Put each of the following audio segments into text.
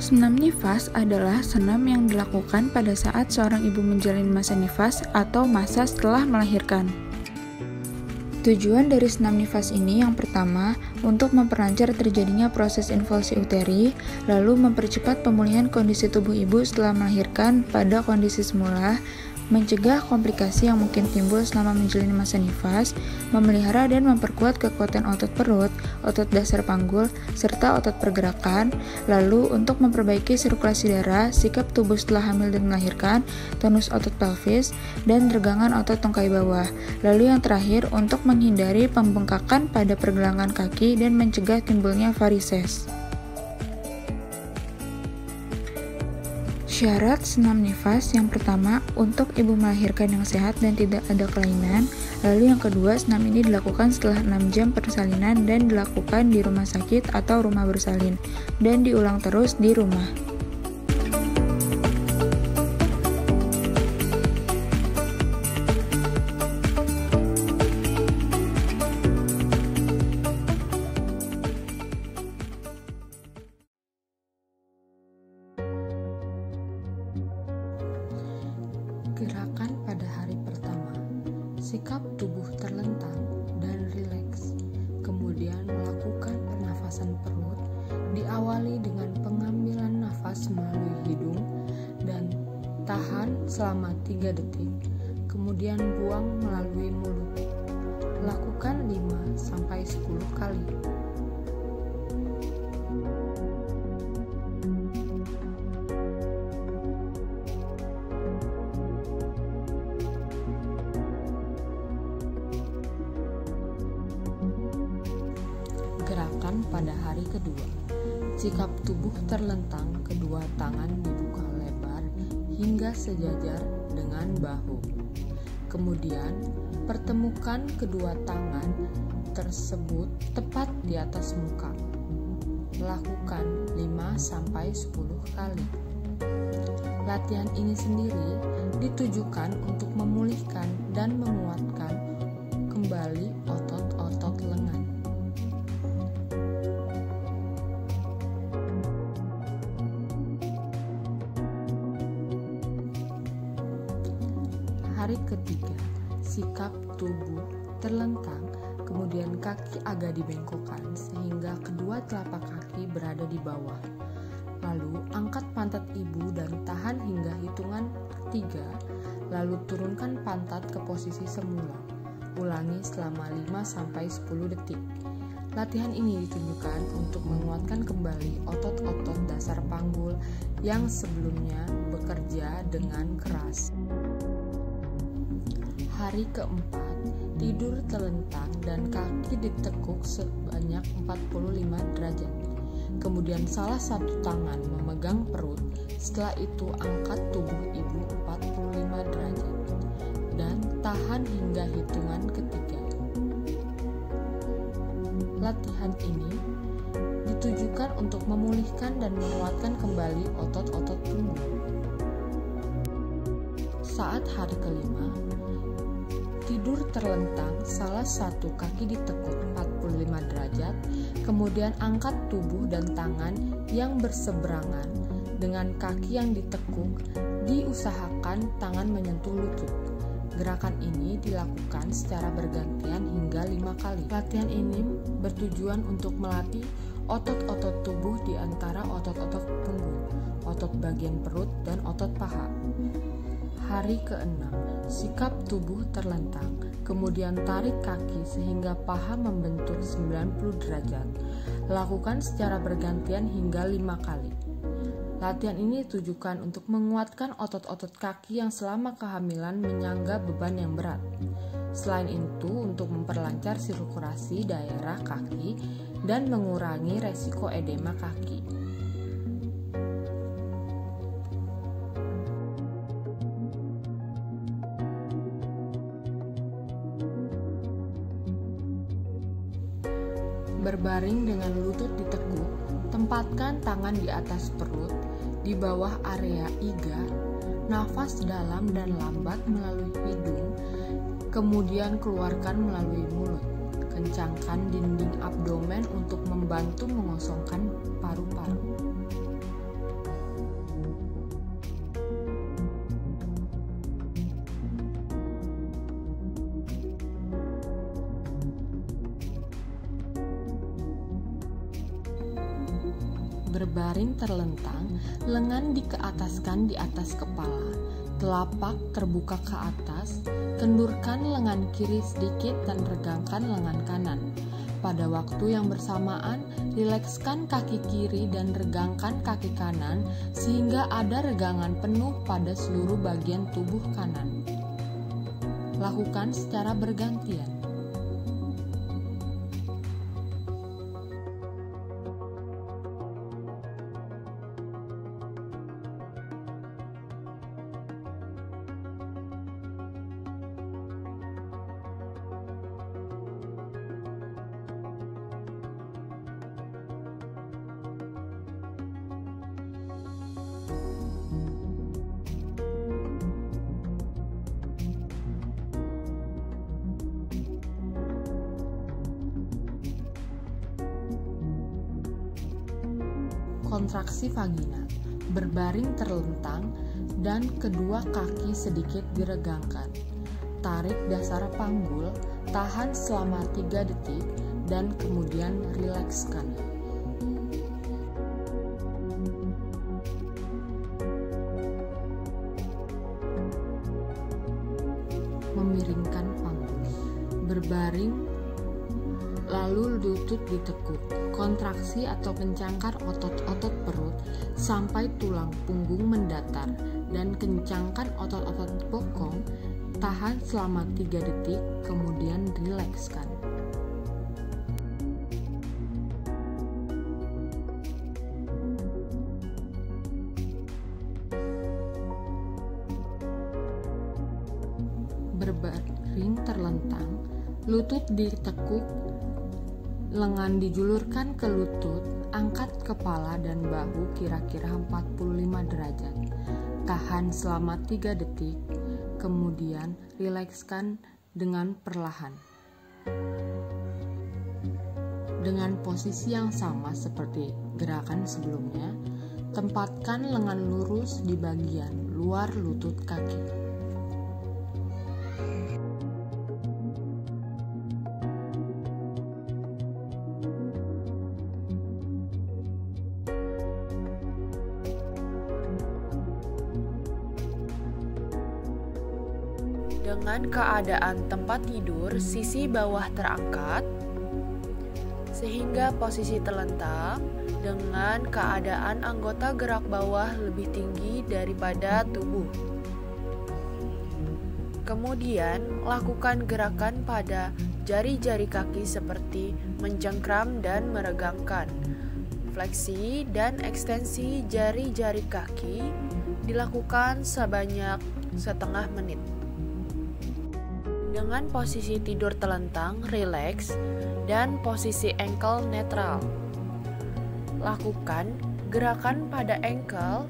Senam nifas adalah senam yang dilakukan pada saat seorang ibu menjalani masa nifas atau masa setelah melahirkan. Tujuan dari senam nifas ini yang pertama, untuk memperlancar terjadinya proses involusi uteri, lalu mempercepat pemulihan kondisi tubuh ibu setelah melahirkan pada kondisi semula, mencegah komplikasi yang mungkin timbul selama menjalani masa nifas, memelihara dan memperkuat kekuatan otot perut, otot dasar panggul, serta otot pergerakan, lalu untuk memperbaiki sirkulasi darah, sikap tubuh setelah hamil dan melahirkan, tonus otot pelvis, dan regangan otot tungkai bawah. Lalu yang terakhir, untuk menghindari pembengkakan pada pergelangan kaki dan mencegah timbulnya varises. Syarat senam nifas yang pertama, untuk ibu melahirkan yang sehat dan tidak ada kelainan. Lalu yang kedua, senam ini dilakukan setelah 6 jam persalinan dan dilakukan di rumah sakit atau rumah bersalin, dan diulang terus di rumah. Gerakan pada hari pertama, sikap tubuh terlentang dan rileks, kemudian melakukan pernafasan perut, diawali dengan pengambilan nafas melalui hidung dan tahan selama 3 detik, kemudian buang melalui mulut. Lakukan 5-10 kali. Gerakan pada hari kedua, sikap tubuh terlentang, kedua tangan dibuka lebar hingga sejajar dengan bahu. Kemudian, pertemukan kedua tangan tersebut tepat di atas muka. Lakukan 5-10 kali. Latihan ini sendiri ditujukan untuk memulihkan dan menguatkan kembali otot-otot lengan. Hari ketiga, sikap tubuh terlentang, kemudian kaki agak dibengkokkan sehingga kedua telapak kaki berada di bawah. Lalu angkat pantat ibu dan tahan hingga hitungan 3, lalu turunkan pantat ke posisi semula. Ulangi selama 5-10 detik. Latihan ini ditujukan untuk menguatkan kembali otot-otot dasar panggul yang sebelumnya bekerja dengan keras. Hari keempat, tidur terlentang dan kaki ditekuk sebanyak 45 derajat. Kemudian salah satu tangan memegang perut, setelah itu angkat tubuh ibu 45 derajat dan tahan hingga hitungan ketiga. Latihan ini ditujukan untuk memulihkan dan menguatkan kembali otot-otot punggung. Saat hari kelima, tidur terlentang, salah satu kaki ditekuk 45 derajat, kemudian angkat tubuh dan tangan yang berseberangan dengan kaki yang ditekuk, diusahakan tangan menyentuh lutut. Gerakan ini dilakukan secara bergantian hingga 5 kali. Latihan ini bertujuan untuk melatih otot-otot tubuh di antara otot-otot punggung, otot bagian perut, dan otot paha. Hari ke-6, sikap tubuh terlentang, kemudian tarik kaki sehingga paha membentuk 90 derajat. Lakukan secara bergantian hingga 5 kali. Latihan ini ditujukan untuk menguatkan otot-otot kaki yang selama kehamilan menyangga beban yang berat. Selain itu, untuk memperlancar sirkulasi daerah kaki dan mengurangi resiko edema kaki. Berbaring dengan lutut ditekuk, tempatkan tangan di atas perut, di bawah area iga, nafas dalam dan lambat melalui hidung, kemudian keluarkan melalui mulut. Kencangkan dinding abdomen untuk membantu mengosongkan paru-paru. Berbaring terlentang, lengan dikeataskan di atas kepala, telapak terbuka ke atas, kendurkan lengan kiri sedikit dan regangkan lengan kanan. Pada waktu yang bersamaan, rilekskan kaki kiri dan regangkan kaki kanan sehingga ada regangan penuh pada seluruh bagian tubuh kanan. Lakukan secara bergantian. Kontraksi vagina. Berbaring terlentang dan kedua kaki sedikit diregangkan. Tarik dasar panggul, tahan selama 3 detik dan kemudian rilekskan. Memiringkan panggul. Berbaring lalu lutut ditekuk. Kontraksi atau pencangkar otot-otot perut sampai tulang punggung mendatar dan kencangkan otot-otot bokong, tahan selama 3 detik, kemudian rilekskan. Berbaring terlentang, lutut ditekuk, lengan dijulurkan ke lutut, angkat kepala dan bahu kira-kira 45 derajat. Tahan selama 3 detik, kemudian rilekskan dengan perlahan. Dengan posisi yang sama seperti gerakan sebelumnya, tempatkan lengan lurus di bagian luar lutut kaki. Dengan keadaan tempat tidur sisi bawah terangkat sehingga posisi terlentang, dengan keadaan anggota gerak bawah lebih tinggi daripada tubuh. Kemudian lakukan gerakan pada jari-jari kaki seperti mencengkram dan meregangkan. Fleksi dan ekstensi jari-jari kaki dilakukan sebanyak setengah menit. Dengan posisi tidur terlentang, rileks, dan posisi ankle netral. Lakukan gerakan pada ankle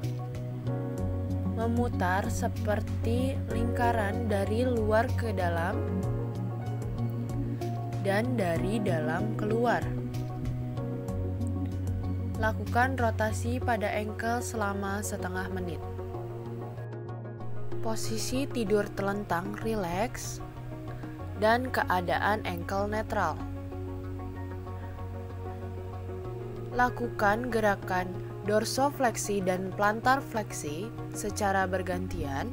memutar seperti lingkaran dari luar ke dalam dan dari dalam keluar. Lakukan rotasi pada ankle selama setengah menit. Posisi tidur terlentang, rileks, dan keadaan ankle netral. Lakukan gerakan dorsofleksi dan plantar fleksi secara bergantian.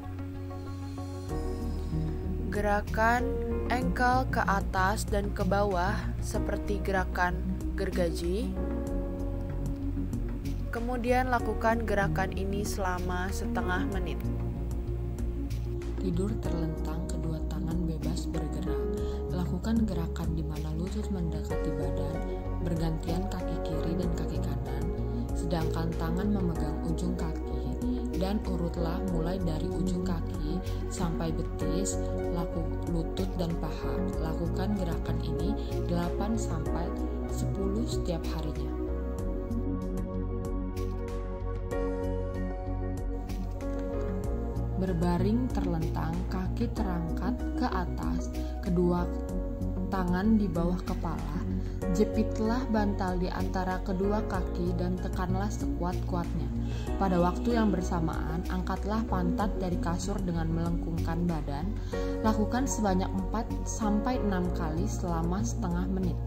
Gerakan ankle ke atas dan ke bawah seperti gerakan gergaji. Kemudian lakukan gerakan ini selama setengah menit. Tidur terlentang, kedua tangan bebas bergerak. Lakukan gerakan di mana lutut mendekati badan, bergantian kaki kiri dan kaki kanan, sedangkan tangan memegang ujung kaki, dan urutlah mulai dari ujung kaki sampai betis, lutut dan paha. Lakukan gerakan ini 8-10 setiap harinya. Berbaring terlentang, kaki terangkat ke atas, kedua tangan di bawah kepala. Jepitlah bantal di antara kedua kaki dan tekanlah sekuat-kuatnya. Pada waktu yang bersamaan, angkatlah pantat dari kasur dengan melengkungkan badan. Lakukan sebanyak 4-6 kali selama setengah menit.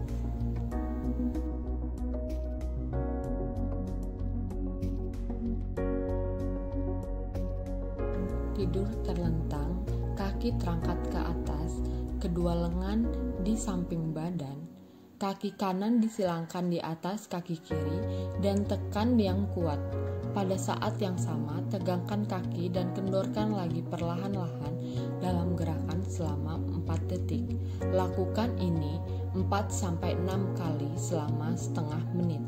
terlentang, kaki terangkat ke atas, kedua lengan di samping badan, kaki kanan disilangkan di atas kaki kiri dan tekan yang kuat. Pada saat yang sama, tegangkan kaki dan kendorkan lagi perlahan-lahan dalam gerakan selama 4 detik. Lakukan ini 4-6 kali selama setengah menit.